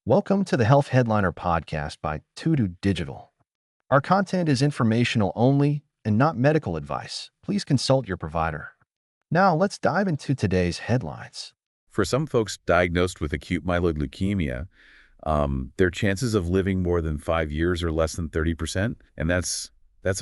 Welcome to the Health Headliner podcast by Tudu Digital. Our content is informational only and not medical advice. Please consult your provider. Now, let's dive into today's headlines. For some folks diagnosed with acute myeloid leukemia, their chances of living more than 5 years are less than 30%, and that's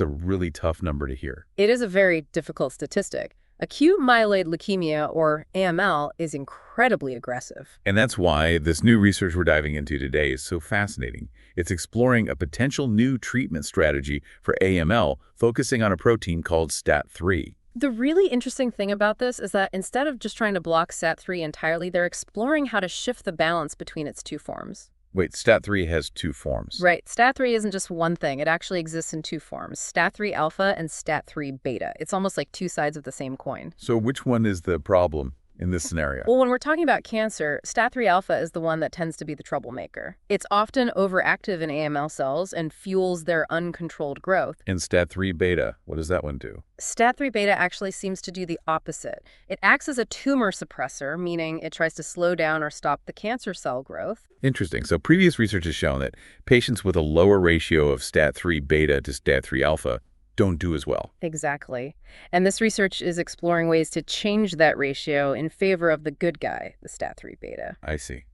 a really tough number to hear. It is a very difficult statistic. Acute myeloid leukemia, or AML, is incredibly aggressive. And that's why this new research we're diving into today is so fascinating. It's exploring a potential new treatment strategy for AML, focusing on a protein called STAT3. The really interesting thing about this is that instead of just trying to block STAT3 entirely, they're exploring how to shift the balance between its two forms. Wait, STAT3 has two forms. Right. STAT3 isn't just one thing. It actually exists in two forms, STAT3 alpha and STAT3 beta. It's almost like two sides of the same coin. So which one is the problem in this scenario? Well, when we're talking about cancer, STAT3 alpha is the one that tends to be the troublemaker. It's often overactive in AML cells and fuels their uncontrolled growth. And STAT3 beta, what does that one do? STAT3 beta actually seems to do the opposite. It acts as a tumor suppressor, meaning it tries to slow down or stop the cancer cell growth. Interesting. So previous research has shown that patients with a lower ratio of STAT3 beta to STAT3 alpha don't do as well. Exactly. And this research is exploring ways to change that ratio in favor of the good guy, the STAT3 beta. I see.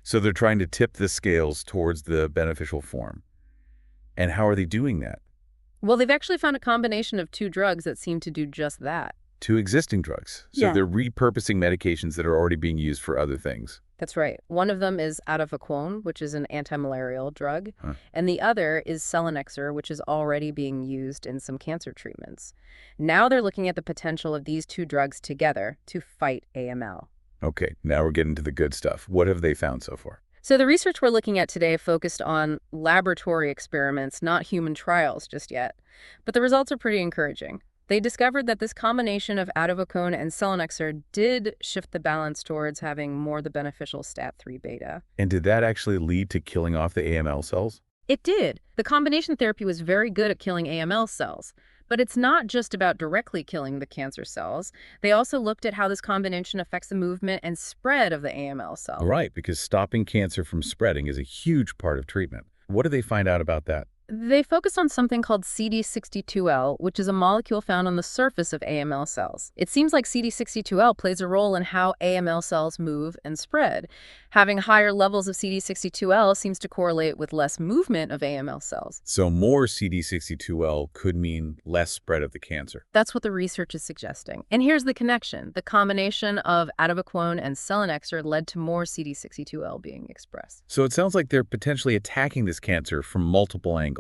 So they're trying to tip the scales towards the beneficial form. And how are they doing that? Well, they've actually found a combination of two drugs that seem to do just that. Two existing drugs. So they're repurposing medications that are already being used for other things. That's right. One of them is Atovaquone, which is an antimalarial drug, and the other is Selinexor, which is already being used in some cancer treatments. Now they're looking at the potential of these two drugs together to fight AML. Okay, now we're getting to the good stuff. What have they found so far? So the research we're looking at today focused on laboratory experiments, not human trials just yet. But the results are pretty encouraging. They discovered that this combination of Atovaquone and Selinexor did shift the balance towards having more the beneficial STAT3 beta. And did that actually lead to killing off the AML cells? It did. The combination therapy was very good at killing AML cells. But it's not just about directly killing the cancer cells. They also looked at how this combination affects the movement and spread of the AML cell. Right, because stopping cancer from spreading is a huge part of treatment. What did they find out about that? They focused on something called CD62L, which is a molecule found on the surface of AML cells. It seems like CD62L plays a role in how AML cells move and spread. Having higher levels of CD62L seems to correlate with less movement of AML cells. So more CD62L could mean less spread of the cancer. That's what the research is suggesting. And here's the connection. The combination of Atovaquone and Selinexor led to more CD62L being expressed. So it sounds like they're potentially attacking this cancer from multiple angles.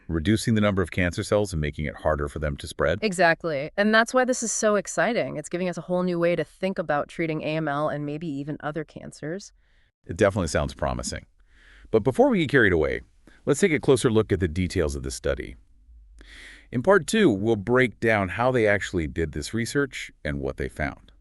Reducing the number of cancer cells and making it harder for them to spread. Exactly. And that's why this is so exciting. It's giving us a whole new way to think about treating AML and maybe even other cancers. It definitely sounds promising. But before we get carried away, let's take a closer look at the details of the study. In part 2, we'll break down how they actually did this research and what they found.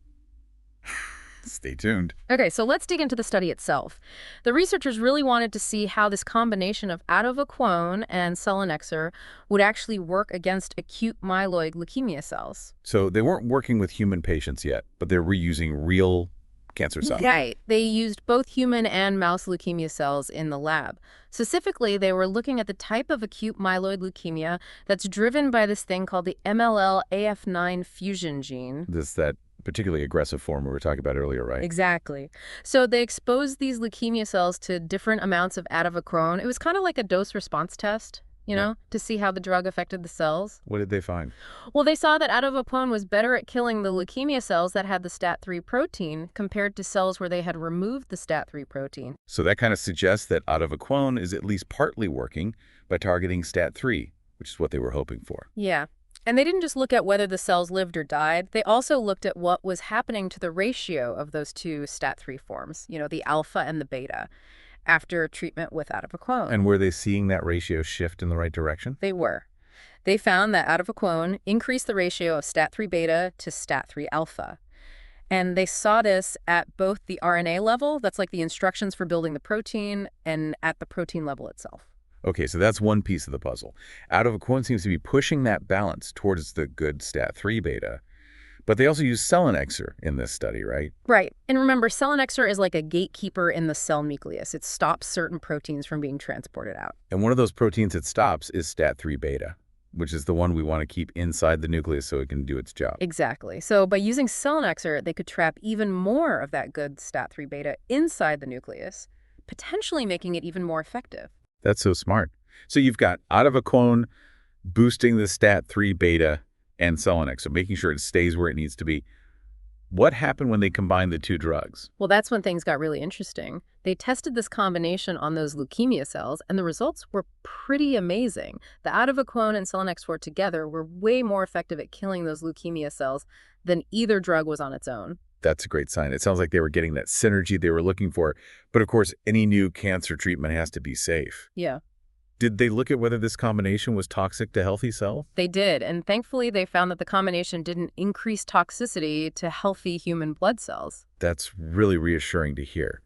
Stay tuned. Okay, so let's dig into the study itself. The researchers really wanted to see how this combination of Atovaquone and Selinexor would actually work against acute myeloid leukemia cells. So they weren't working with human patients yet, but they're reusing real cancer cells. Right. They used both human and mouse leukemia cells in the lab. Specifically, they were looking at the type of acute myeloid leukemia that's driven by this thing called the MLL-AF9 fusion gene. That particularly aggressive form we were talking about earlier, right? Exactly. So they exposed these leukemia cells to different amounts of Atovaquone. It was kind of like a dose-response test, to see how the drug affected the cells. What did they find? Well, they saw that Atovaquone was better at killing the leukemia cells that had the STAT3 protein compared to cells where they had removed the STAT3 protein. So that kind of suggests that Atovaquone is at least partly working by targeting STAT3, which is what they were hoping for. Yeah. And they didn't just look at whether the cells lived or died. They also looked at what was happening to the ratio of those two STAT3 forms, the alpha and the beta, after treatment with Atovaquone. And were they seeing that ratio shift in the right direction? They were. They found that Atovaquone increased the ratio of STAT3 beta to STAT3 alpha. And they saw this at both the RNA level, that's like the instructions for building the protein, and at the protein level itself. Okay, so that's one piece of the puzzle. Atovaquone seems to be pushing that balance towards the good STAT3 beta. But they also use Selinexor in this study, right? Right. And remember, selinexor is like a gatekeeper in the cell nucleus. It stops certain proteins from being transported out. And one of those proteins it stops is STAT3 beta, which is the one we want to keep inside the nucleus so it can do its job. Exactly. So by using selinexor, they could trap even more of that good STAT3 beta inside the nucleus, potentially making it even more effective. That's so smart. So you've got Atovaquone boosting the STAT3 beta and Selinexor, making sure it stays where it needs to be. What happened when they combined the two drugs? Well, that's when things got really interesting. They tested this combination on those leukemia cells, and the results were pretty amazing. The Atovaquone and selinexor together were way more effective at killing those leukemia cells than either drug was on its own. That's a great sign. It sounds like they were getting that synergy they were looking for. But of course, any new cancer treatment has to be safe. Yeah. Did they look at whether this combination was toxic to healthy cells? They did, and thankfully they found that the combination didn't increase toxicity to healthy human blood cells. That's really reassuring to hear.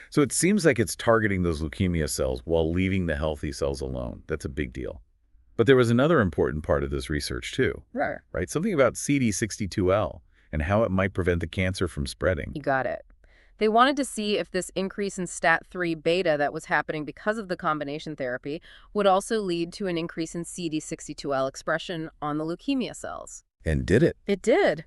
So it seems like it's targeting those leukemia cells while leaving the healthy cells alone. That's a big deal. But there was another important part of this research too, right? Something about CD62L and how it might prevent the cancer from spreading. You got it. They wanted to see if this increase in STAT3 beta that was happening because of the combination therapy would also lead to an increase in CD62L expression on the leukemia cells. And did it? It did.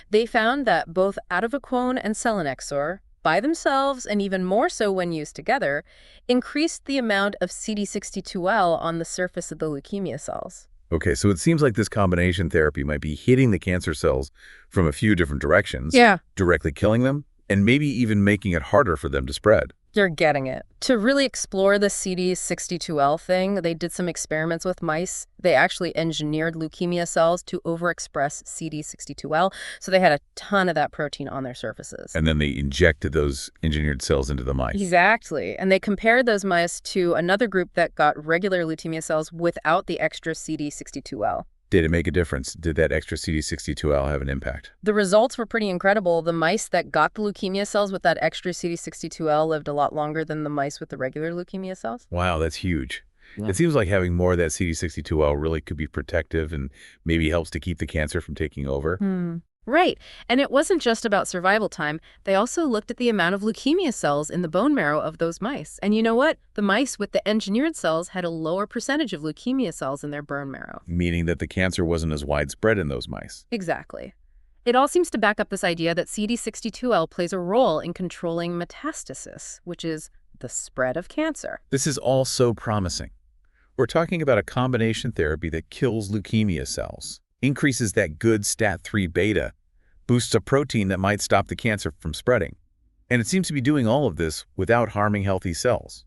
They found that both Atovaquone and selinexor, by themselves and even more so when used together, increased the amount of CD62L on the surface of the leukemia cells. Okay, so it seems like this combination therapy might be hitting the cancer cells from a few different directions. Yeah. Directly killing them, and maybe even making it harder for them to spread. You're getting it. To really explore the CD62L thing, they did some experiments with mice. They actually engineered leukemia cells to overexpress CD62L, so they had a ton of that protein on their surfaces. And then they injected those engineered cells into the mice. Exactly. And they compared those mice to another group that got regular leukemia cells without the extra CD62L. Did it make a difference? Did that extra CD62L have an impact? The results were pretty incredible. The mice that got the leukemia cells with that extra CD62L lived a lot longer than the mice with the regular leukemia cells. Wow, that's huge. Yeah. It seems like having more of that CD62L really could be protective and maybe helps to keep the cancer from taking over. Right. And it wasn't just about survival time. They also looked at the amount of leukemia cells in the bone marrow of those mice. And you know what? The mice with the engineered cells had a lower percentage of leukemia cells in their bone marrow. Meaning that the cancer wasn't as widespread in those mice. Exactly. It all seems to back up this idea that CD62L plays a role in controlling metastasis, which is the spread of cancer. This is all so promising. We're talking about a combination therapy that kills leukemia cells, increases that good STAT3 beta, boosts a protein that might stop the cancer from spreading. And it seems to be doing all of this without harming healthy cells.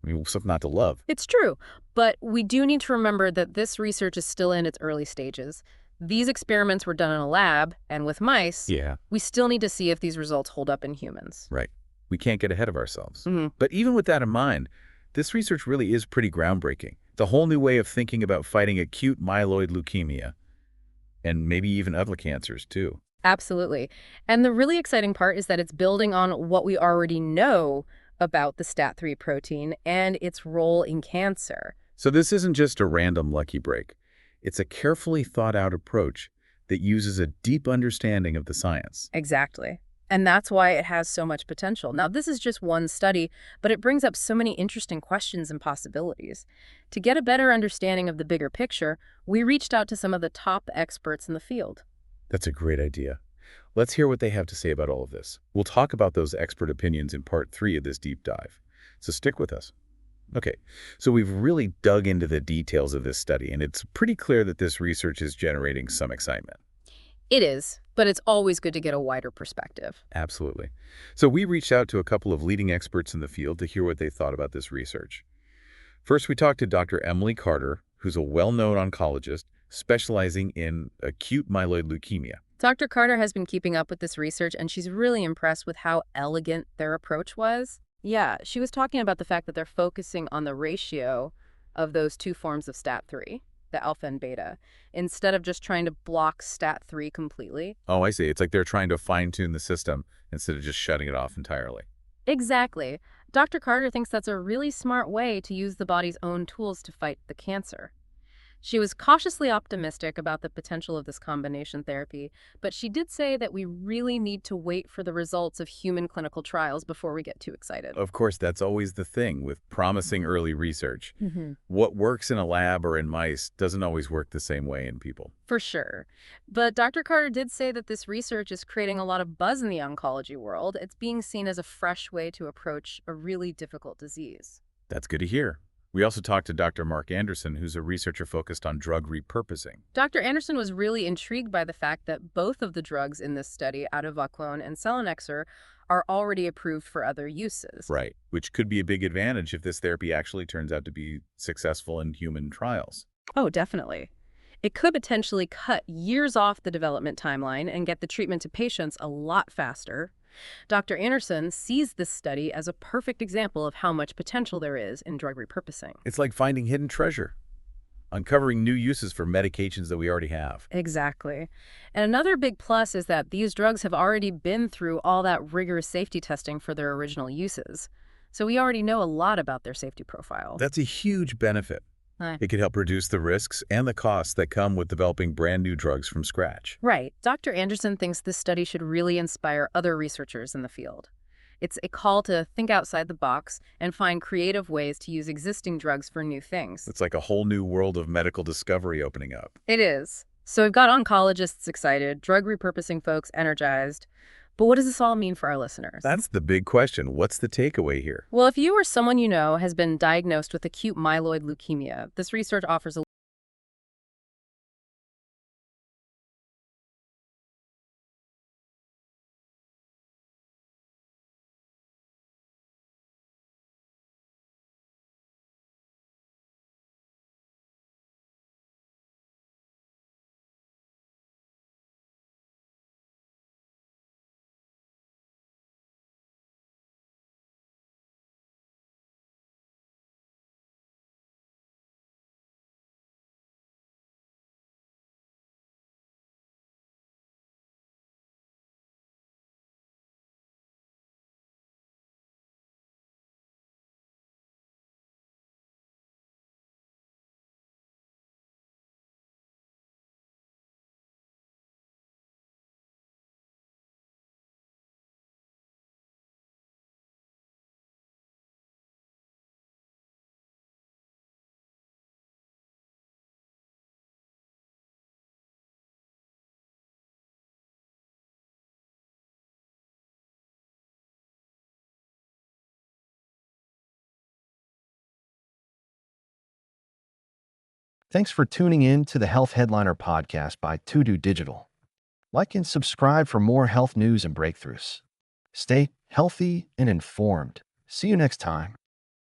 I mean, something not to love. It's true, but we do need to remember that this research is still in its early stages. These experiments were done in a lab, and with mice, we still need to see if these results hold up in humans. Right. We can't get ahead of ourselves. But even with that in mind, this research really is pretty groundbreaking. The whole new way of thinking about fighting acute myeloid leukemia, and maybe even other cancers, too. Absolutely. And the really exciting part is that it's building on what we already know about the STAT3 protein and its role in cancer. So this isn't just a random lucky break. It's a carefully thought-out approach that uses a deep understanding of the science. Exactly. And that's why it has so much potential. Now, this is just one study, but it brings up so many interesting questions and possibilities. To get a better understanding of the bigger picture, we reached out to some of the top experts in the field. That's a great idea. Let's hear what they have to say about all of this. We'll talk about those expert opinions in part 3 of this deep dive. So stick with us. Okay, so we've really dug into the details of this study, and it's pretty clear that this research is generating some excitement. It is, but it's always good to get a wider perspective. Absolutely. So we reached out to a couple of leading experts in the field to hear what they thought about this research. First, we talked to Dr. Emily Carter, who's a well-known oncologist specializing in acute myeloid leukemia. Dr. Carter has been keeping up with this research, and she's really impressed with how elegant their approach was. Yeah, she was talking about the fact that they're focusing on the ratio of those two forms of STAT3, the alpha and beta, instead of just trying to block STAT3 completely. Oh, I see. It's like they're trying to fine-tune the system instead of just shutting it off entirely. Exactly. Dr. Carter thinks that's a really smart way to use the body's own tools to fight the cancer. She was cautiously optimistic about the potential of this combination therapy, but she did say that we really need to wait for the results of human clinical trials before we get too excited. Of course, that's always the thing with promising early research. Hmm. What works in a lab or in mice doesn't always work the same way in people. For sure. But Dr. Carter did say that this research is creating a lot of buzz in the oncology world. It's being seen as a fresh way to approach a really difficult disease. That's good to hear. We also talked to Dr. Mark Anderson, who's a researcher focused on drug repurposing. Dr. Anderson was really intrigued by the fact that both of the drugs in this study, Atovaquone and Selinexor, are already approved for other uses. Right. Which could be a big advantage if this therapy actually turns out to be successful in human trials. Oh, definitely. It could potentially cut years off the development timeline and get the treatment to patients a lot faster. Dr. Anderson sees this study as a perfect example of how much potential there is in drug repurposing. It's like finding hidden treasure, uncovering new uses for medications that we already have. Exactly. And another big plus is that these drugs have already been through all that rigorous safety testing for their original uses. So we already know a lot about their safety profile. That's a huge benefit. Right. It could help reduce the risks and the costs that come with developing brand new drugs from scratch. Right. Dr. Anderson thinks this study should really inspire other researchers in the field. It's a call to think outside the box and find creative ways to use existing drugs for new things. It's like a whole new world of medical discovery opening up. It is. So we've got oncologists excited, drug repurposing folks energized. But what does this all mean for our listeners? That's the big question. What's the takeaway here? Well, if you or someone you know has been diagnosed with acute myeloid leukemia, this research offers a Thanks for tuning in to the Health Headliner podcast by To Digital. Like and subscribe for more health news and breakthroughs. Stay healthy and informed. See you next time.